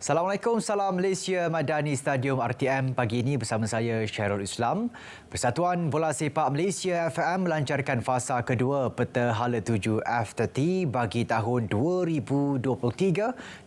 Assalamualaikum, salam Malaysia Madani Stadium RTM pagi ini bersama saya Syahrul Islam. Persatuan Bola Sepak Malaysia FM melancarkan fasa kedua Peta Hala 7 F30 bagi tahun 2023-2026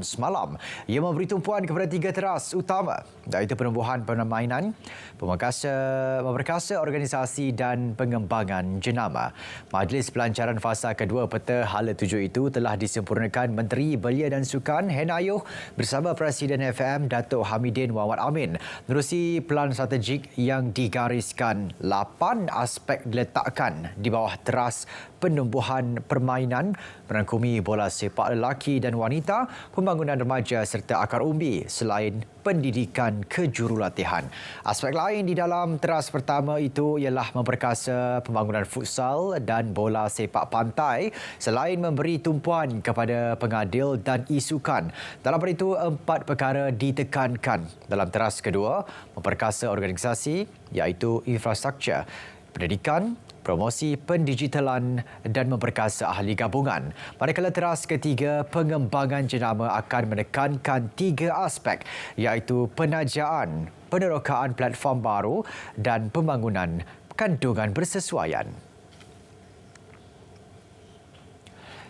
semalam. Ia memberi tumpuan kepada tiga teras utama, iaitu penumbuhan permainan, memperkasa organisasi dan pengembangan jenama. Majlis pelancaran fasa kedua Peta Hala 7 itu telah disempurnakan Menteri Belia dan Sukan Hen Ayuh bersama Presiden FM Datuk Hamidin Muhammad Amin menerusi pelan strategik yang digariskan 8 aspek diletakkan di bawah teras penumbuhan permainan merangkumi bola sepak lelaki dan wanita, pembangunan remaja serta akar umbi selain pendidikan kejurulatihan. Aspek lain di dalam teras pertama itu ialah memperkasa pembangunan futsal dan bola sepak pantai selain memberi tumpuan kepada pengadil dan isukan. Dalam hal itu, 4 perkara ditekankan dalam teras kedua, memperkasa organisasi iaitu infrastruktur, pendidikan, promosi pendigitalan dan memperkasa ahli gabungan. Manakala teras ketiga, pengembangan jenama akan menekankan 3 aspek iaitu penajaan, penerokaan platform baru dan pembangunan kandungan bersesuaian.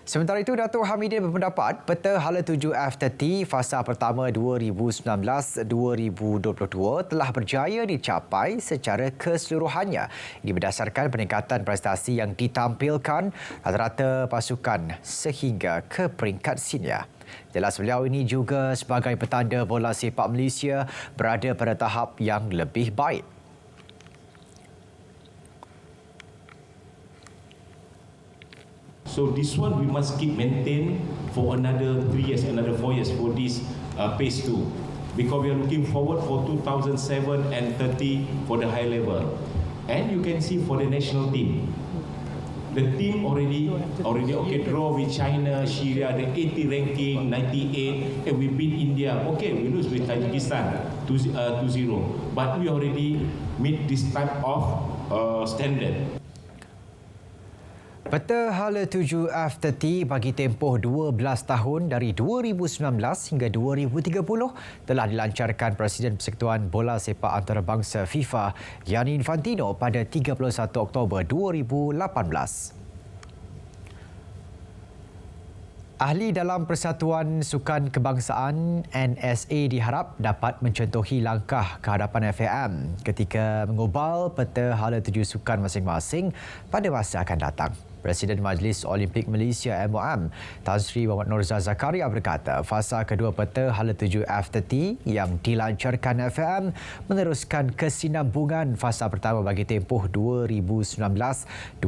Sementara itu, Datuk Hamidin berpendapat Peta Hala 7 F30 fasa pertama 2019-2022 telah berjaya dicapai secara keseluruhannya. Ini berdasarkan peningkatan prestasi yang ditampilkan rata-rata pasukan sehingga ke peringkat senior. Jelas beliau ini juga sebagai petanda bola sepak Malaysia berada pada tahap yang lebih baik. So this one we must keep maintain for another 3 years, another 4 years for this phase 2, because we are looking forward for 2007 and 30 for the high level. And you can see for the national team, the team already okay, draw with China, Syria, the 80 ranking, 98, and we beat India. Okay, we lose with Tajikistan 2-0, but we already meet this type of standard. Peta Hala 7 F30 bagi tempoh 12 tahun dari 2019 hingga 2030 telah dilancarkan Presiden Persekutuan Bola Sepak Antarabangsa FIFA Gianni Infantino pada 31 Oktober 2018. Ahli dalam Persatuan Sukan Kebangsaan NSA diharap dapat mencontohi langkah kehadapan FAM ketika mengubal Peta Hala 7 sukan masing-masing pada masa akan datang. Presiden Majlis Olimpik Malaysia MOM, Tan Sri Muhammad Norzal Zakaria berkata fasa kedua Peta Hala 7 F30 yang dilancarkan FAM meneruskan kesinambungan fasa pertama bagi tempoh 2019-2022.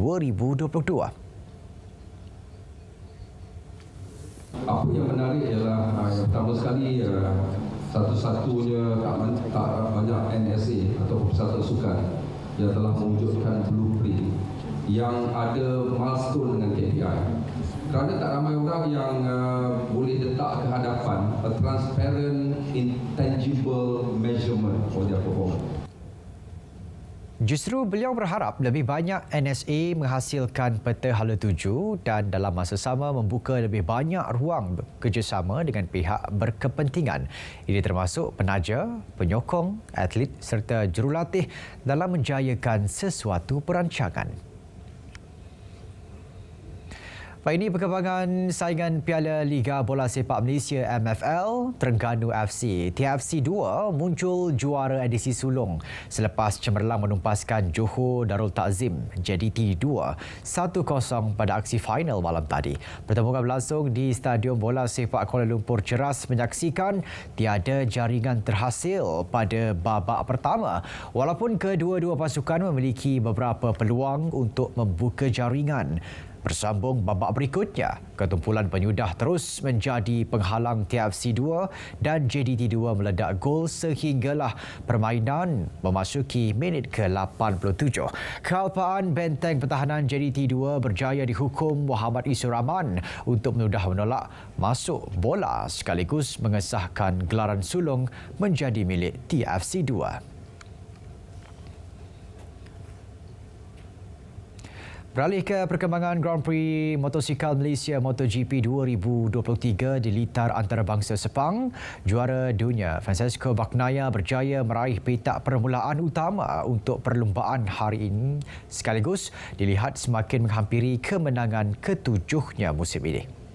Apa yang menarik ialah yang pertama sekali satu-satunya tak banyak NSA atau Persatuan Sukan yang telah mewujudkan blueprint yang ada milestone dengan KPI. Kerana tak ramai orang yang boleh letak ke hadapan a transparent, intangible measurement for their performance. Justru beliau berharap lebih banyak NSA menghasilkan Peta Hala 7 dan dalam masa sama membuka lebih banyak ruang kerjasama dengan pihak berkepentingan. Ini termasuk penaja, penyokong, atlet serta jurulatih dalam menjayakan sesuatu perancangan. Baik, ini perkembangan saingan Piala Liga Bola Sepak Malaysia MFL, Terengganu FC. TFC 2 muncul juara edisi sulung selepas cemerlang menumpaskan Johor Darul Takzim JDT 2 1-0 pada aksi final malam tadi. Pertandingan berlangsung di Stadium Bola Sepak Kuala Lumpur Ceras menyaksikan tiada jaringan terhasil pada babak pertama. Walaupun kedua-dua pasukan memiliki beberapa peluang untuk membuka jaringan. Bersambung babak berikutnya, ketumpulan penyudah terus menjadi penghalang TFC 2 dan JDT 2 meledak gol sehinggalah permainan memasuki minit ke-87. Kealpaan benteng pertahanan JDT 2 berjaya dihukum Muhammad Isur Rahman untuk menudah menolak masuk bola sekaligus mengesahkan gelaran sulung menjadi milik TFC 2. Beralih ke perkembangan Grand Prix Motosikal Malaysia MotoGP 2023 di litar antarabangsa Sepang, juara dunia Francesco Bagnaia berjaya meraih petak permulaan utama untuk perlumbaan hari ini sekaligus dilihat semakin menghampiri kemenangan ketujuhnya musim ini.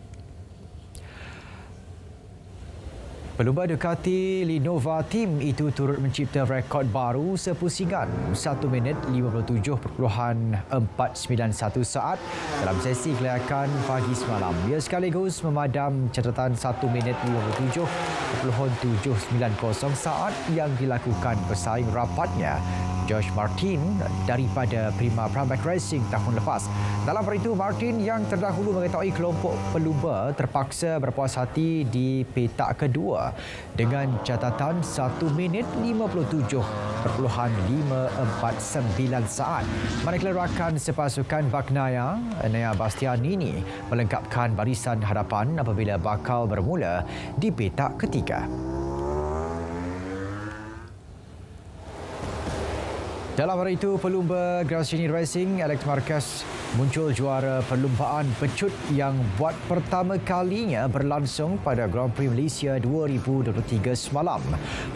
Pelumba Ducati Linova Team itu turut mencipta rekod baru sepusingan 1 minit 57.491 saat dalam sesi kelayakan pagi semalam. Ia sekaligus memadam catatan 1 minit 57.790 saat yang dilakukan pesaing rapatnya Josh Martin daripada Prima Pramac Racing tahun lepas. Dalam hari itu, Martin yang terdahulu mengetahui kelompok pelumba terpaksa berpuas hati di petak kedua dengan catatan 1 minit 57.549 saat. Manakala rakan sepasukan Bagnaia, Enea Bastianini, melengkapkan barisan hadapan apabila bakal bermula di petak ketiga. Dalam hari itu, pelumba Gresini Racing Alex Marquez muncul juara perlumbaan pecut yang buat pertama kalinya berlangsung pada Grand Prix Malaysia 2023 semalam.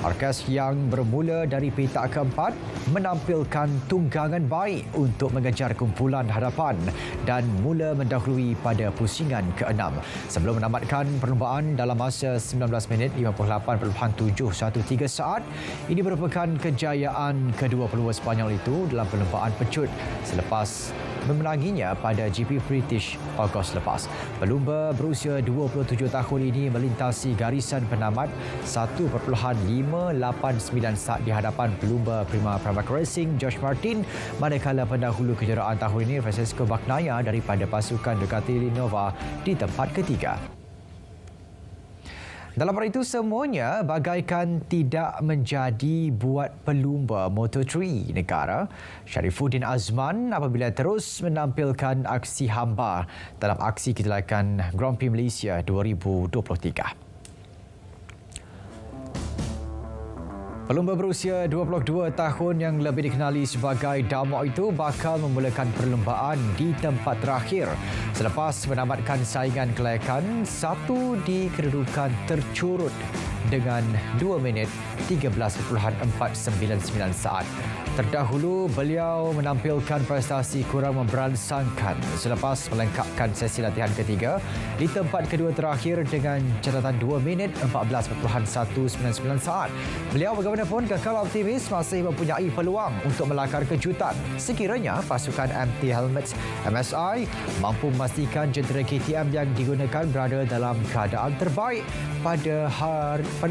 Marquez yang bermula dari petak keempat menampilkan tunggangan baik untuk mengejar kumpulan hadapan dan mula mendahului pada pusingan ke-6. Sebelum menamatkan perlumbaan dalam masa 19 minit 58.713 saat, ini merupakan kejayaan kedua pelumba Spanyol itu dalam perlumbaan pecut selepas memenanginya pada GP British Ogos lepas. Pelumba berusia 27 tahun ini melintasi garisan penamat 1.589 saat di hadapan pelumba Prima Pramac Racing Josh Martin, manakala pendahulu kejuaraan tahun ini Francesco Bagnaia daripada pasukan Ducati Linova di tempat ketiga. Dalam hari itu, semuanya bagaikan tidak menjadi buat pelumba Moto3 negara Sharifuddin Azman apabila terus menampilkan aksi hamba dalam aksi kecelakaan Grand Prix Malaysia 2023. Pelumba berusia 22 tahun yang lebih dikenali sebagai Damok itu bakal memulakan perlumbaan di tempat terakhir selepas menamatkan saingan kelayakan satu di kedudukan tercurut dengan 2 minit 13.499 saat. Terdahulu, beliau menampilkan prestasi kurang memberansangkan selepas melengkapkan sesi latihan ketiga di tempat kedua terakhir dengan catatan 2 minit 14.199 saat. Beliau bagaimanapun kekal optimis masih mempunyai peluang untuk melakar kejutan sekiranya pasukan MT Helmets MSI mampu memastikan jentera KTM yang digunakan berada dalam keadaan terbaik pada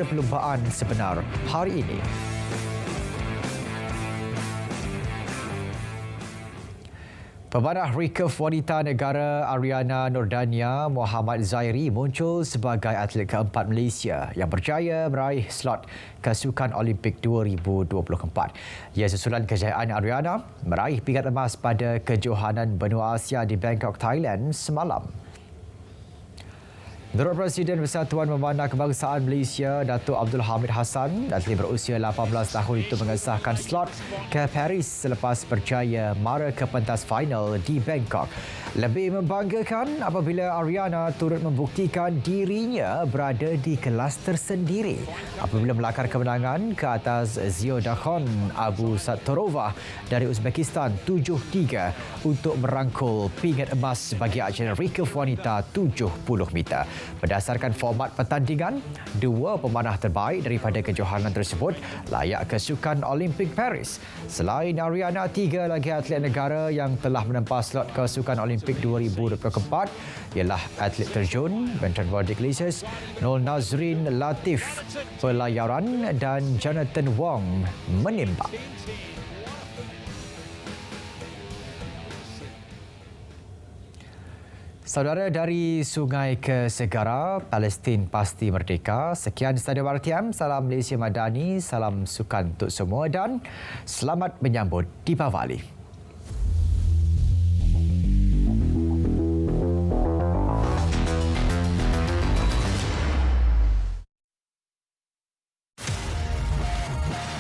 perlumbaan sebenar hari ini. Pemanah rekef wanita negara Ariana Nordania Muhammad Zairi muncul sebagai atlet keempat Malaysia yang berjaya meraih slot ke Sukan Olimpik 2024. Ia susulan kejayaan Ariana meraih pingat emas pada kejohanan benua Asia di Bangkok, Thailand semalam. Menurut Presiden Persatuan Memanah Kebangsaan Malaysia, Datuk Abdul Hamid Hassan, atlet berusia 18 tahun itu mengesahkan slot ke Paris selepas berjaya mara ke pentas final di Bangkok. Lebih membanggakan apabila Ariana turut membuktikan dirinya berada di kelas tersendiri apabila melakar kemenangan ke atas Ziodahon Abu Satorova dari Uzbekistan 7-3 untuk merangkul pingat emas bagi acara rekef wanita 70 meter. Berdasarkan format pertandingan, dua pemanah terbaik daripada kejohanan tersebut layak ke Sukan Olimpik Paris. Selain Ariana, 3 lagi atlet negara yang telah menempa slot ke Sukan Olimpik 2024 ialah atlet terjun Benton Wardick Leases, Noel Nazrin Latif pelayaran dan Jonathan Wong menembak. Saudara, dari sungai ke segara, Palestin pasti merdeka. Sekian Stadium RTM, salam Malaysia Madani, salam sukan untuk semua dan selamat menyambut Deepavali.